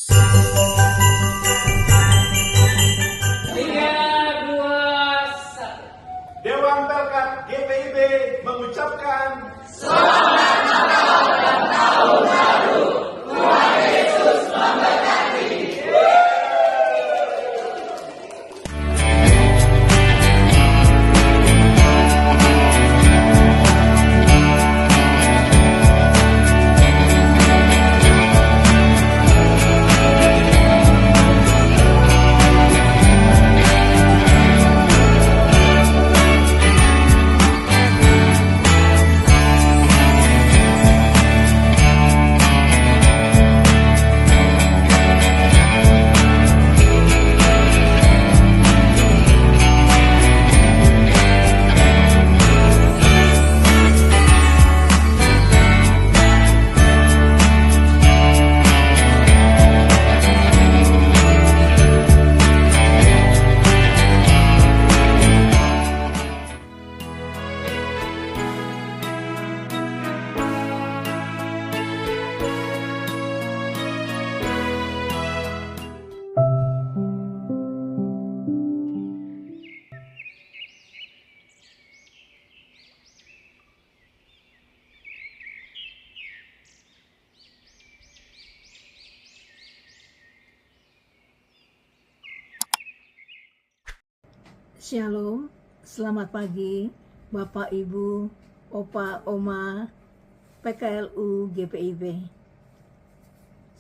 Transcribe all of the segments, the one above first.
Dewan Pelkat GPIB mengucapkan Shalom, selamat pagi Bapak, Ibu, Opa, Oma, PKLU GPIB.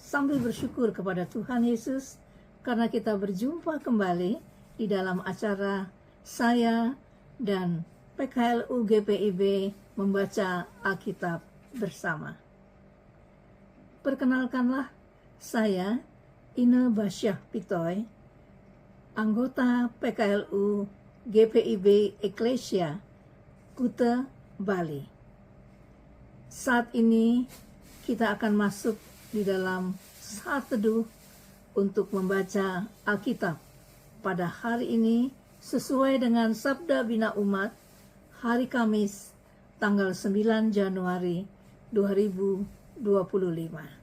Sambil bersyukur kepada Tuhan Yesus karena kita berjumpa kembali di dalam acara saya dan PKLU GPIB membaca Alkitab bersama. Perkenalkanlah, saya Ine Basyah Pitoy, anggota PKLU GPIB Eklesia Kuta, Bali. Saat ini kita akan masuk di dalam saat teduh untuk membaca Alkitab pada hari ini sesuai dengan Sabda Bina Umat hari Kamis tanggal 9 Januari 2025.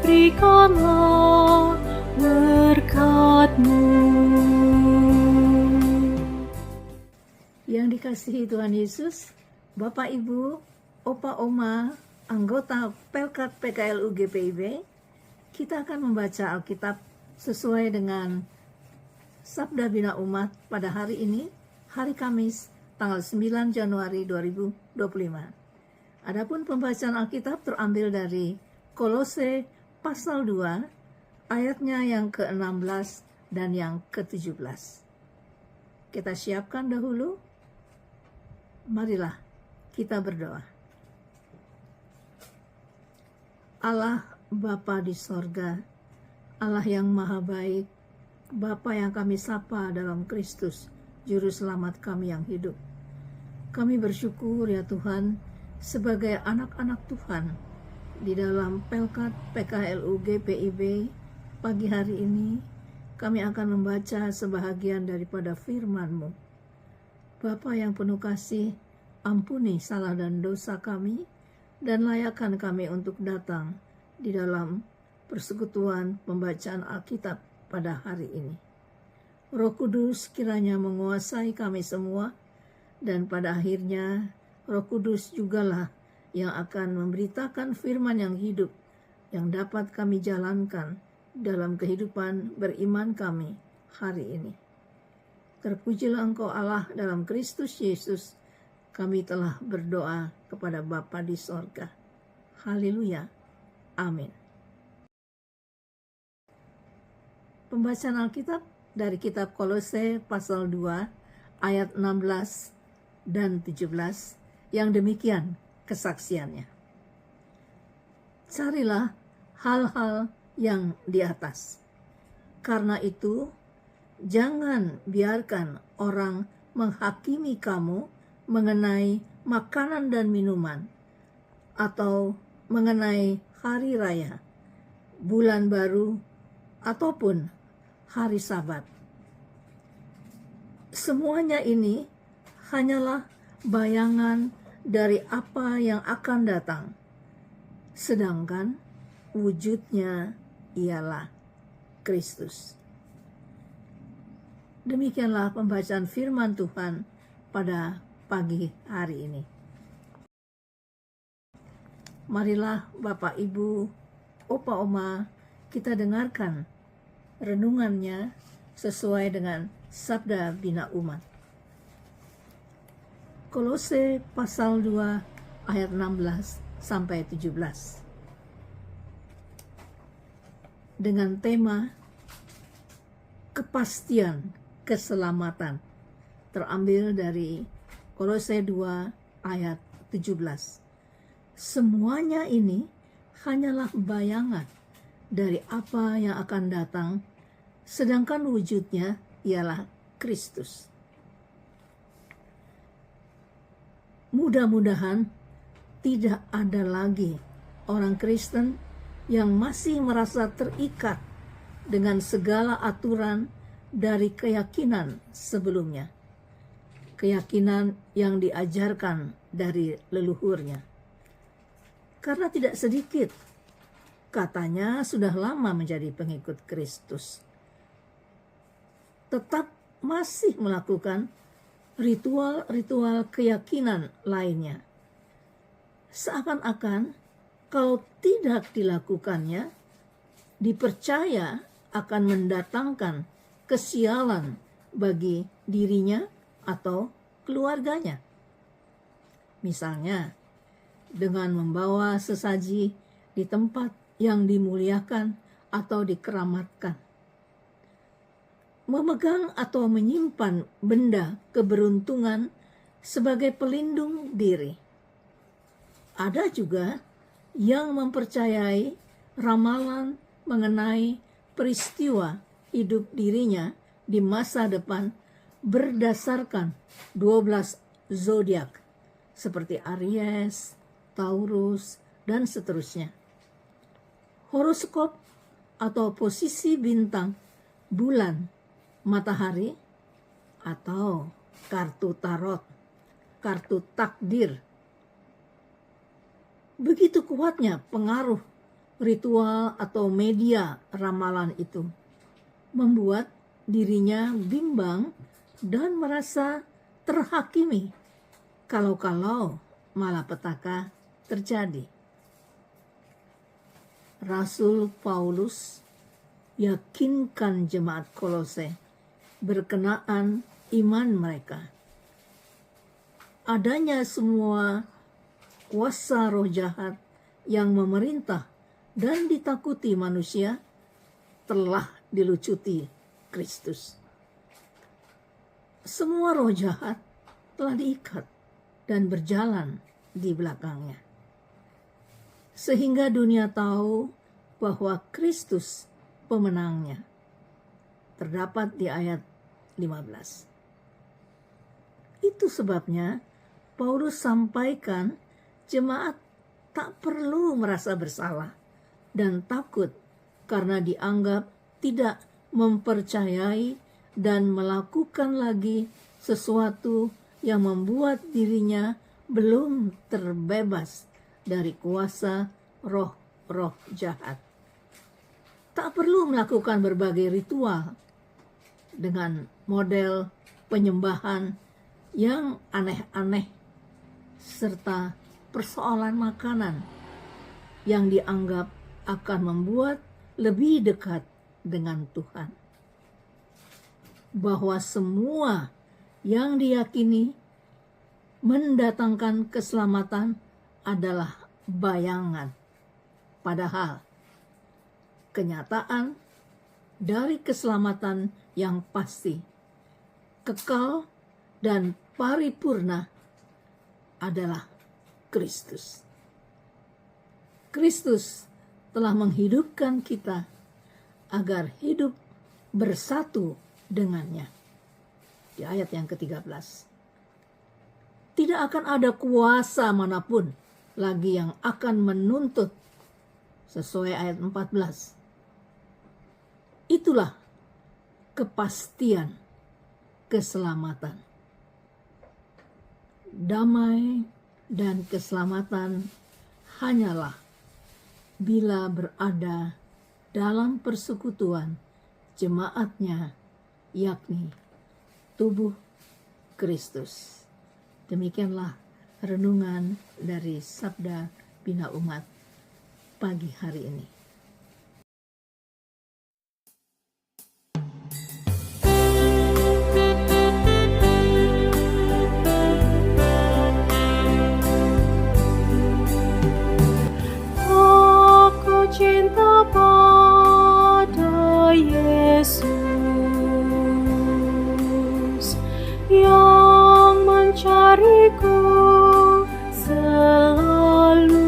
Berikanlah berkat-Mu. Yang dikasihi Tuhan Yesus, Bapak, Ibu, Opa, Oma, anggota Pelkat PKLU GPIB, kita akan membaca Alkitab sesuai dengan Sabda Bina Umat pada hari ini, hari Kamis, tanggal 9 Januari 2025. Adapun pembacaan Alkitab terambil dari Kolose pasal 2, ayatnya yang ke-16 dan yang ke-17. Kita siapkan dahulu. Marilah kita berdoa. Allah Bapa di sorga, Allah yang maha baik, Bapa yang kami sapa dalam Kristus, Juru Selamat kami yang hidup. Kami bersyukur ya Tuhan, sebagai anak-anak Tuhan, di dalam Pelkat PKLU GPIB pagi hari ini kami akan membaca sebahagian daripada firman-Mu. Bapa yang penuh kasih, ampuni salah dan dosa kami dan layakkan kami untuk datang di dalam persekutuan pembacaan Alkitab pada hari ini. Roh Kudus kiranya menguasai kami semua, dan pada akhirnya Roh Kudus jugalah yang akan memberitakan firman yang hidup yang dapat kami jalankan dalam kehidupan beriman kami hari ini. Terpujilah Engkau Allah dalam Kristus Yesus. Kami telah berdoa kepada Bapa di sorga. Haleluya. Amin. Pembacaan Alkitab dari kitab Kolose pasal 2 ayat 16 dan 17 yang demikian kesaksiannya. Carilah hal-hal yang di atas. Karena itu, jangan biarkan orang menghakimi kamu mengenai makanan dan minuman, atau mengenai hari raya, bulan baru, ataupun hari Sabat. Semuanya ini hanyalah bayangan dari apa yang akan datang, sedangkan wujudnya ialah Kristus. Demikianlah pembacaan firman Tuhan pada pagi hari ini. Marilah Bapak, Ibu, Opa, Oma, kita dengarkan renungannya sesuai dengan Sabda Bina Umat. Kolose pasal 2 ayat 16 sampai 17. Dengan tema kepastian keselamatan, terambil dari Kolose 2 ayat 17. Semuanya ini hanyalah bayangan dari apa yang akan datang, sedangkan wujudnya ialah Kristus. Mudah-mudahan tidak ada lagi orang Kristen yang masih merasa terikat dengan segala aturan dari keyakinan sebelumnya, keyakinan yang diajarkan dari leluhurnya. Karena tidak sedikit katanya sudah lama menjadi pengikut Kristus, tetap masih melakukan ritual-ritual keyakinan lainnya. Seakan-akan kalau tidak dilakukannya, dipercaya akan mendatangkan kesialan bagi dirinya atau keluarganya. Misalnya, dengan membawa sesaji di tempat yang dimuliakan atau dikeramatkan, memegang atau menyimpan benda keberuntungan sebagai pelindung diri. Ada juga yang mempercayai ramalan mengenai peristiwa hidup dirinya di masa depan berdasarkan 12 zodiak seperti Aries, Taurus, dan seterusnya. Horoskop atau posisi bintang, bulan, matahari, atau kartu tarot, kartu takdir. Begitu kuatnya pengaruh ritual atau media ramalan itu, membuat dirinya bimbang dan merasa terhakimi kalau-kalau malapetaka terjadi. Rasul Paulus yakinkan jemaat Kolose berkenaan iman mereka. Adanya semua kuasa roh jahat yang memerintah dan ditakuti manusia telah dilucuti Kristus. Semua roh jahat telah diikat dan berjalan di belakangnya, sehingga dunia tahu bahwa Kristus pemenangnya. Terdapat di ayat 15. Itu sebabnya Paulus sampaikan jemaat tak perlu merasa bersalah dan takut karena dianggap tidak mempercayai dan melakukan lagi sesuatu yang membuat dirinya belum terbebas dari kuasa roh-roh jahat. Tak perlu melakukan berbagai ritual dengan model penyembahan yang aneh-aneh serta persoalan makanan yang dianggap akan membuat lebih dekat dengan Tuhan. Bahwa semua yang diyakini mendatangkan keselamatan adalah bayangan. Padahal kenyataan dari keselamatan yang pasti, kekal dan paripurna adalah Kristus. Kristus telah menghidupkan kita agar hidup bersatu dengannya. Di ayat yang ke-13. Tidak akan ada kuasa manapun lagi yang akan menuntut, sesuai ayat 14. Itulah kepastian keselamatan. Damai dan keselamatan hanyalah bila berada dalam persekutuan jemaatnya, yakni tubuh Kristus. Demikianlah renungan dari Sabda Bina Umat pagi hari ini. Aku cinta pada Yesus yang mencariku selalu.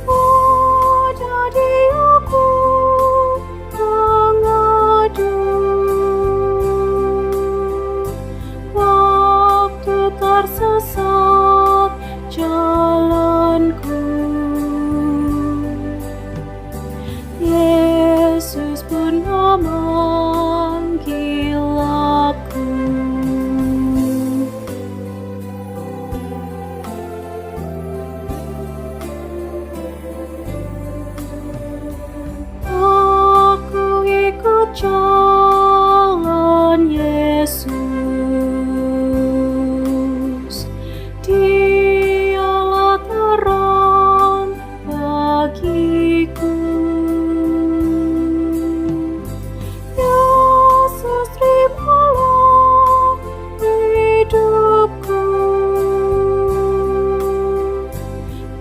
Pada Dia ku mengadu waktu tersesat jalanku. Yesus pun memanggil aku. Aku ikut jalan Yesus. Dialah terang bagiku. Yesus terimalah hidupku.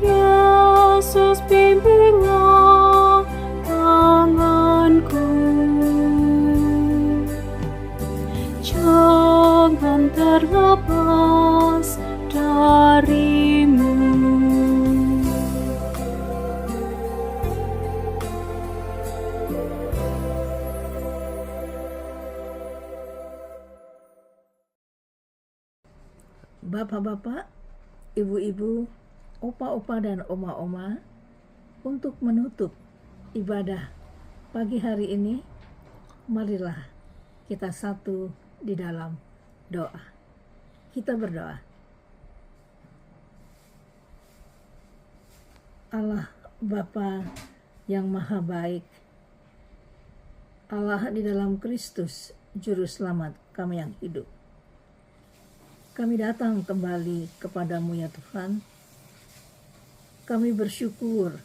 Yesus bimbinglah tanganku. Jangan terlepas darimu. Bapak-bapak, ibu-ibu, opa-opa dan oma-oma, untuk menutup ibadah pagi hari ini, marilah kita satu di dalam doa. Kita berdoa. Allah Bapa yang maha baik, Allah di dalam Kristus, Juru Selamat kami yang hidup. Kami datang kembali kepadamu ya Tuhan. Kami bersyukur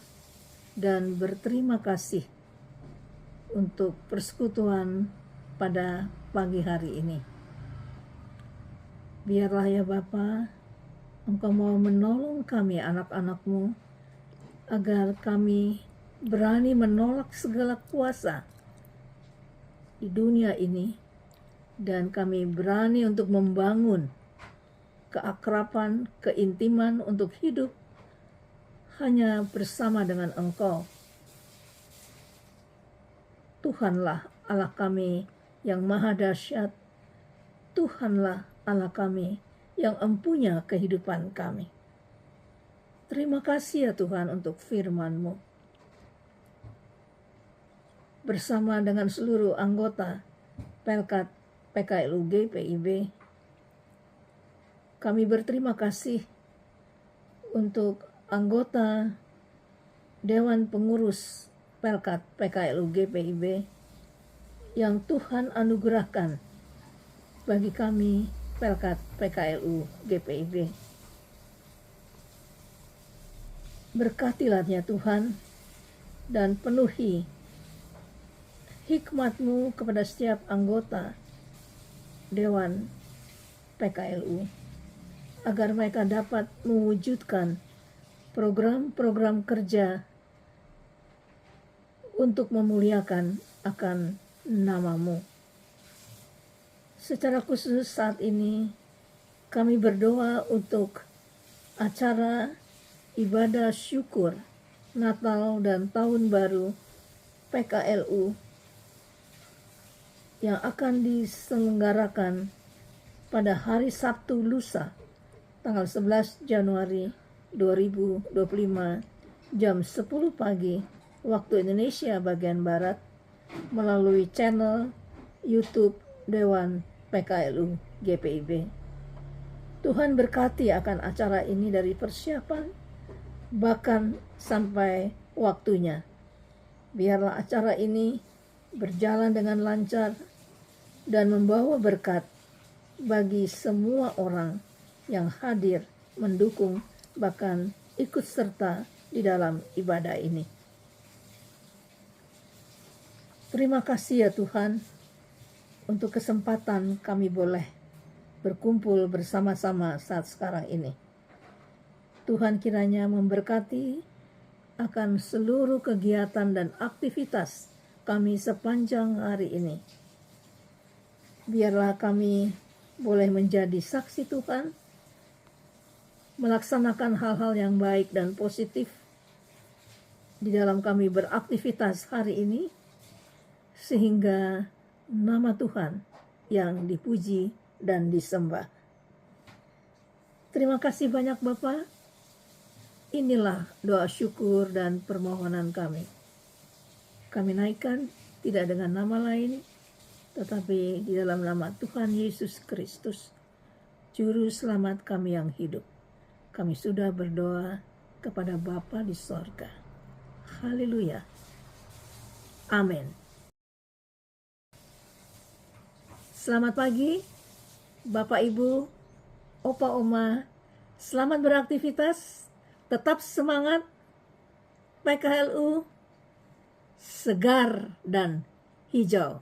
dan berterima kasih untuk persekutuan pada pagi hari ini. Biarlah ya Bapa, Engkau mau menolong kami anak-anak-Mu, agar kami berani menolak segala kuasa di dunia ini, dan kami berani untuk membangun keakraban, keintiman untuk hidup hanya bersama dengan Engkau. Tuhanlah Allah kami yang maha dahsyat. Tuhanlah Allah kami yang empunya kehidupan kami. Terima kasih ya Tuhan untuk firman-Mu. Bersama dengan seluruh anggota Pelkat PKLU GPIB, kami berterima kasih untuk anggota Dewan Pengurus Pelkat PKLU GPIB yang Tuhan anugerahkan bagi kami Pelkat PKLU GPIB. Berkatilah ya Tuhan, dan penuhi hikmat-Mu kepada setiap anggota Dewan PKLU, agar mereka dapat mewujudkan program-program kerja untuk memuliakan akan nama-Mu. Secara khusus saat ini kami berdoa untuk acara ibadah syukur Natal dan Tahun Baru PKLU yang akan diselenggarakan pada hari Sabtu lusa tanggal 11 Januari 2025 jam 10 pagi waktu Indonesia bagian Barat melalui channel YouTube Dewan PKLU GPIB. Tuhan berkati akan acara ini dari persiapan bahkan sampai waktunya. Biarlah acara ini berjalan dengan lancar dan membawa berkat bagi semua orang yang hadir, mendukung, bahkan ikut serta di dalam ibadah ini. Terima kasih ya Tuhan untuk kesempatan kami boleh berkumpul bersama-sama saat sekarang ini. Tuhan kiranya memberkati akan seluruh kegiatan dan aktivitas kami sepanjang hari ini. Biarlah kami boleh menjadi saksi Tuhan, melaksanakan hal-hal yang baik dan positif di dalam kami beraktivitas hari ini, sehingga nama Tuhan yang dipuji dan disembah. Terima kasih banyak Bapak. Inilah doa syukur dan permohonan kami. Kami naikkan tidak dengan nama lain, tetapi di dalam nama Tuhan Yesus Kristus, Juru Selamat kami yang hidup. Kami sudah berdoa kepada Bapa di sorga. Haleluya. Amin. Selamat pagi, Bapak Ibu, Opa Oma. Selamat beraktivitas, tetap semangat. PKLU segar dan hijau.